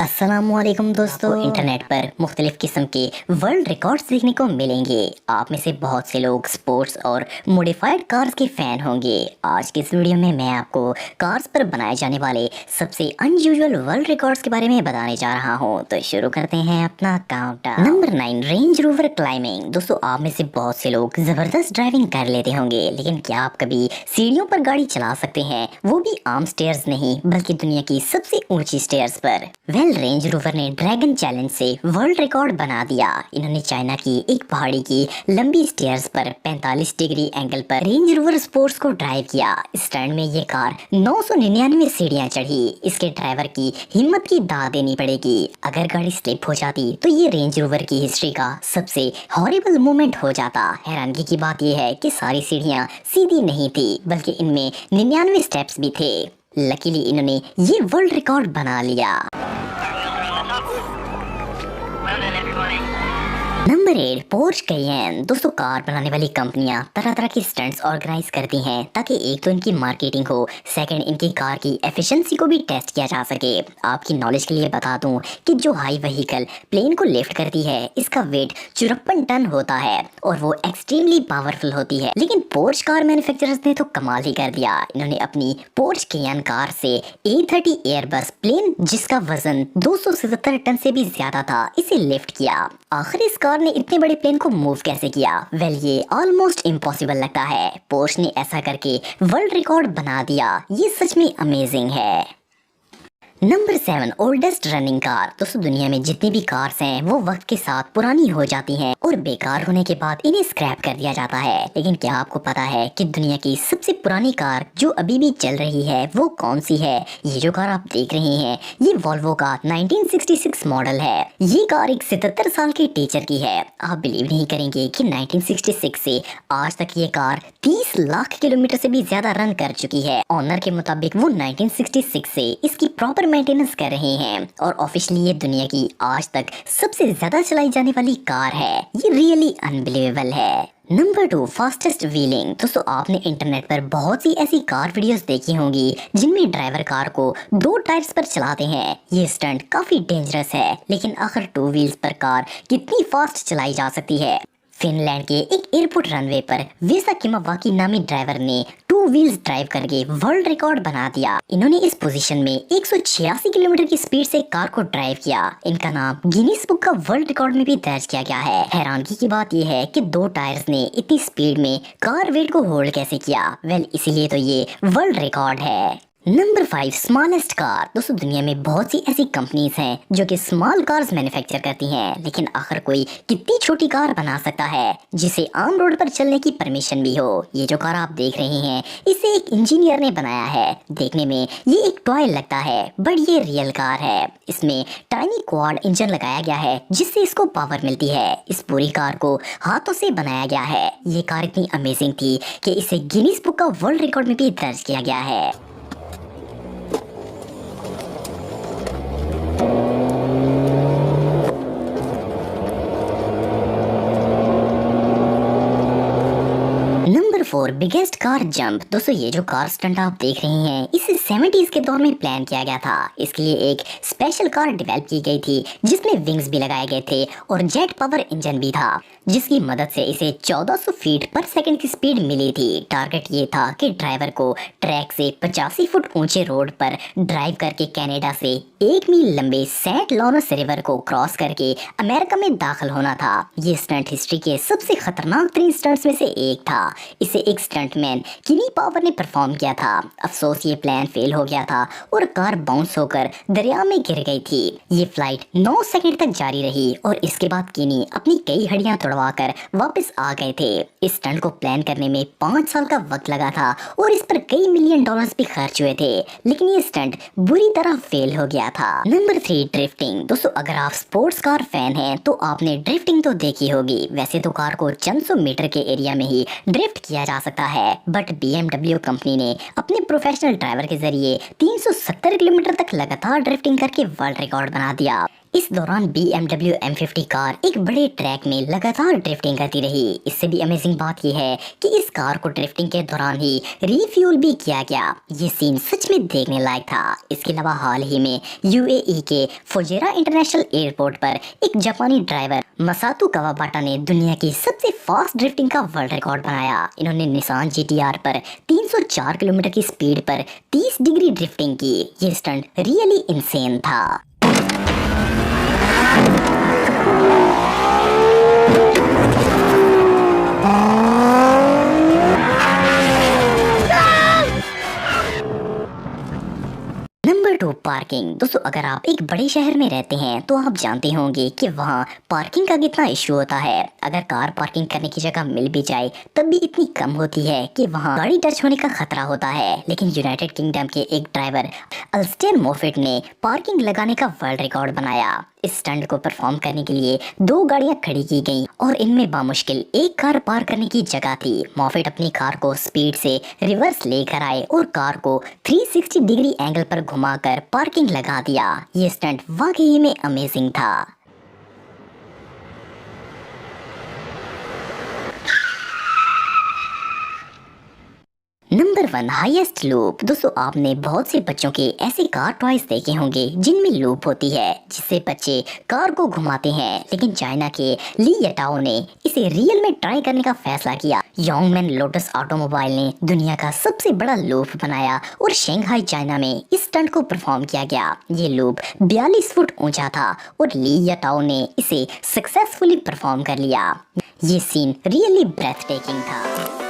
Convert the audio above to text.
अस्सलामुअलैकुम दोस्तों, इंटरनेट पर मुख्तलिफ किस्म के वर्ल्ड रिकॉर्ड्स देखने को मिलेंगे। आप में से बहुत से लोग स्पोर्ट्स और मॉडिफाइड कार्स के फ़ैन होंगे। आज के इस वीडियो में मैं आपको कार्स पर बनाए जाने वाले सबसे अनयूजुअल वर्ल्ड रिकॉर्ड्स के बारे में बताने जा रहा हूं। तो शुरू करते हैं अपना countdown. Number 9, range rover climbing. दोस्तों, आप में से बहुत से लोग ज़बरदस्त ड्राइविंग कर लेते होंगे, लेकिन क्या आप कभी सीढ़ियों पर गाड़ी चला सकते हैं, वो भी आम स्टेयर्स नहीं बल्कि दुनिया की सबसे ऊंची स्टेयर्स पर? रेंज रोवर ने ड्रैगन चैलेंज से वर्ल्ड रिकॉर्ड बना दिया। इन्होंने चाइना की एक पहाड़ी की लंबी स्टेयर्स पर 45 डिग्री एंगल पर रेंज रोवर स्पोर्ट्स को ड्राइव किया। स्टैंड में ये कार 999 सीढ़ियां चढ़ी। इसके ड्राइवर की हिम्मत की दाद देनी पड़ेगी। अगर गाड़ी स्लिप हो जाती तो ये रेंज रोवर की हिस्ट्री का सबसे हॉरिबल मोमेंट हो जाता। हैरानगी की बात यह है कि सारी सीढ़ियां सीधी नहीं थी, बल्कि इनमें 99 स्टेप्स भी थे। लकीली इन्होंने ये वर्ल्ड रिकॉर्ड बना लिया। Number 8, Porsche Cayenne. दोस्तों, कार बनाने वाली कंपनियां तरह तरह की स्टंट्स ऑर्गेनाइज करती हैं ताकि एक तो इनकी मार्केटिंग हो, सेकंड इनकी कार की एफिशिएंसी को भी टेस्ट किया जा सके। आपकी नॉलेज के लिए बता दूं कि जो हाई व्हीकल प्लेन को लिफ्ट करती है, इसका वेट 54 टन होता है और वो एक्सट्रीमली पावरफुल होती है। लेकिन पोर्श कार मैन्युफैक्चरर्स ने तो कमाल ही कर दिया। इन्होंने अपनी पोर्श कैयन कार से A30 एयरबस प्लेन, जिसका वजन 277 टन से भी ज्यादा था, इसे लिफ्ट किया। आखिर इस कार ने इतने बड़े प्लेन को मूव कैसे किया? ये ऑलमोस्ट इम्पॉसिबल लगता है। पोर्श ने ऐसा करके वर्ल्ड रिकॉर्ड बना दिया। ये सच में अमेजिंग है। Number 7, oldest running car. दोस्तों, दुनिया में जितनी भी कार्स हैं वो वक्त के साथ पुरानी हो जाती हैं और बेकार होने के बाद इन्हें स्क्रैप कर दिया जाता है। लेकिन क्या आपको पता है कि दुनिया की सबसे पुरानी कार जो अभी भी चल रही है वो कौन सी है? ये जो कार आप देख रहे हैं, ये वॉल्वो का 1966 मॉडल है। ये कार एक 77 साल के टीचर की है। आप बिलीव नहीं करेंगे कि 1966 से आज तक ये कार 30 लाख किलोमीटर से भी ज्यादा रन कर चुकी है। ऑनर के मुताबिक वो 1966 से इसकी प्रॉपर मेंटेनेंस कर रहे हैं और ऑफिशियली ये दुनिया की आज तक सबसे ज्यादा चलाई जाने वाली कार है। ये रियली अनबिलीवेबल है। Number 2, fastest wheeling. दोस्तों, आपने इंटरनेट पर बहुत सी ऐसी कार वीडियोस देखी होंगी जिनमें ड्राइवर कार को 2 टायर्स पर चलाते हैं। ये स्टंट काफी डेंजरस है, लेकिन आखिर 2 व्हील्स पर कार कितनी फास्ट चलाई जा सकती है? फिनलैंड के एक एयरपोर्ट रनवे पर वेसा किमावाकी नामी ड्राइवर ने 2 व्हील्स ड्राइव करके वर्ल्ड रिकॉर्ड बना दिया। इन्होंने इस पोजीशन में 186 किलोमीटर की स्पीड से कार को ड्राइव किया। इनका नाम गिनीज बुक का वर्ल्ड रिकॉर्ड में भी दर्ज किया गया है। हैरानगी की बात यह है कि 2 टायर्स ने इतनी स्पीड में कार वेट को होल्ड कैसे किया? इसीलिए तो ये वर्ल्ड रिकॉर्ड है। Number 5, smallest car. दोस्तों, दुनिया में बहुत सी ऐसी कंपनीज हैं जो कि स्मॉल कार्स मैन्युफैक्चर करती हैं, लेकिन आखिर कोई कितनी छोटी कार बना सकता है जिसे आम रोड पर चलने की परमिशन भी हो? ये जो कार आप देख रहे हैं, इसे एक इंजीनियर ने बनाया है। देखने में ये एक टॉय लगता है, बट ये रियल कार है। इसमें टाइनी क्वाड इंजन लगाया गया है जिससे इसको पावर मिलती है। इस पूरी कार को हाथों से बनाया गया है। ये कार इतनी अमेजिंग थी कि इसे गिनीज बुक का वर्ल्ड रिकॉर्ड में भी दर्ज किया गया है। Number 4, biggest car jump. दोस्तों, ये जो कार स्टंट आप देख रहे हैं, इसे 70s के दौर में प्लान किया गया था। इसके लिए एक स्पेशल कार डेवलप की गई थी जिसमें विंग्स भी लगाए गए थे और जेट पावर इंजन भी था, जिसकी मदद से इसे 1400 फीट पर सेकंड की स्पीड मिली थी। टारगेट ये था कि ड्राइवर को ट्रैक से 85 फुट ऊंचे रोड पर ड्राइव करके कनाडा से 1 मील लंबे सेंट लॉरेंस रिवर को क्रॉस करके अमेरिका में दाखिल होना था। ये स्टंट हिस्ट्री के सबसे खतरनाक 3 स्टंट्स में से एक था। इसे एक स्टंटमैन किनी पावर ने परफॉर्म किया था। अफसोस ये प्लान फेल हो गया था और कार बाउंस होकर दरिया में गिर गई थी। ये फ्लाइट 9 सेकंड तक जारी रही और इसके बाद किनी अपनी कई हड्डियां तोड़वाकर वापस आ गए थे। इस स्टंट को प्लान करने में 5 साल का वक्त लगा था और इस पर कई मिलियन डॉलर्स भी खर्च हुए थे, लेकिन ये स्टंट बुरी तरह फेल हो गया था। Number 3, drifting. दोस्तों, अगर आप स्पोर्ट्स कार फैन हैं तो आपने ड्रिफ्टिंग तो देखी होगी। वैसे तो कार को चंद सौ मीटर के एरिया में ही ड्रिफ्ट किया जा सकता है, बट BMW कंपनी ने अपने प्रोफेशनल ड्राइवर के जरिए 370 किलोमीटर तक लगातार ड्रिफ्टिंग करके वर्ल्ड रिकॉर्ड बना दिया। इस दौरान BMW M50 कार एक बड़े ट्रैक में लगातार ड्रिफ्टिंग करती रही। इससे भी अमेजिंग बात यह है कि इस कार को ड्रिफ्टिंग के दौरान ही रिफ्यूल भी किया गया। ये सीन सच में देखने लायक था। इसके अलावा हाल ही में UAE के फुजेरा इंटरनेशनल एयरपोर्ट पर एक जापानी ड्राइवर मसातु कावाबाटा ने दुनिया की सबसे फास्ट ड्रिफ्टिंग का वर्ल्ड रिकॉर्ड बनाया। इन्होंने निसान GTR पर 304 किलोमीटर की स्पीड पर 30 डिग्री ड्रिफ्टिंग की। ये स्टंट रियली इंसेन था। Number 2, parking. दोस्तों, अगर आप एक बड़े शहर में रहते हैं तो आप जानते होंगे कि वहाँ पार्किंग का कितना इश्यू होता है। अगर कार पार्किंग करने की जगह मिल भी जाए तब भी इतनी कम होती है कि वहाँ गाड़ी टच होने का खतरा होता है। लेकिन यूनाइटेड किंगडम के एक ड्राइवर अल्स्टेयर मोफेट ने पार्किंग लगाने का वर्ल्ड रिकॉर्ड बनाया। इस स्टंट को परफॉर्म करने के लिए 2 गाड़ियां खड़ी की गईं और इनमें बामुश्किल एक कार पार करने की जगह थी। मोफेट अपनी कार को स्पीड से रिवर्स लेकर आए और कार को 360 डिग्री एंगल पर घुमाकर पार्किंग लगा दिया। ये स्टंट वाकई में अमेजिंग था। Number 1, highest loop. दोस्तों, आपने बहुत से बच्चों के ऐसे कार टॉयज देखे होंगे जिनमें लूप होती है जिससे बच्चे कार को घुमाते हैं। लेकिन चाइना के ली यटाओ ने इसे रियल में ट्राई करने का फैसला किया। योंगमैन लोटस ऑटोमोबाइल ने दुनिया का सबसे बड़ा लूप बनाया और शंघाई चाइना में इस स्टंट को परफॉर्म किया गया। ये लूप 42 फुट ऊंचा था और ली यटाओ ने इसे सक्सेसफुली परफॉर्म कर लिया। ये सीन रियली ब्रेथटेकिंग था।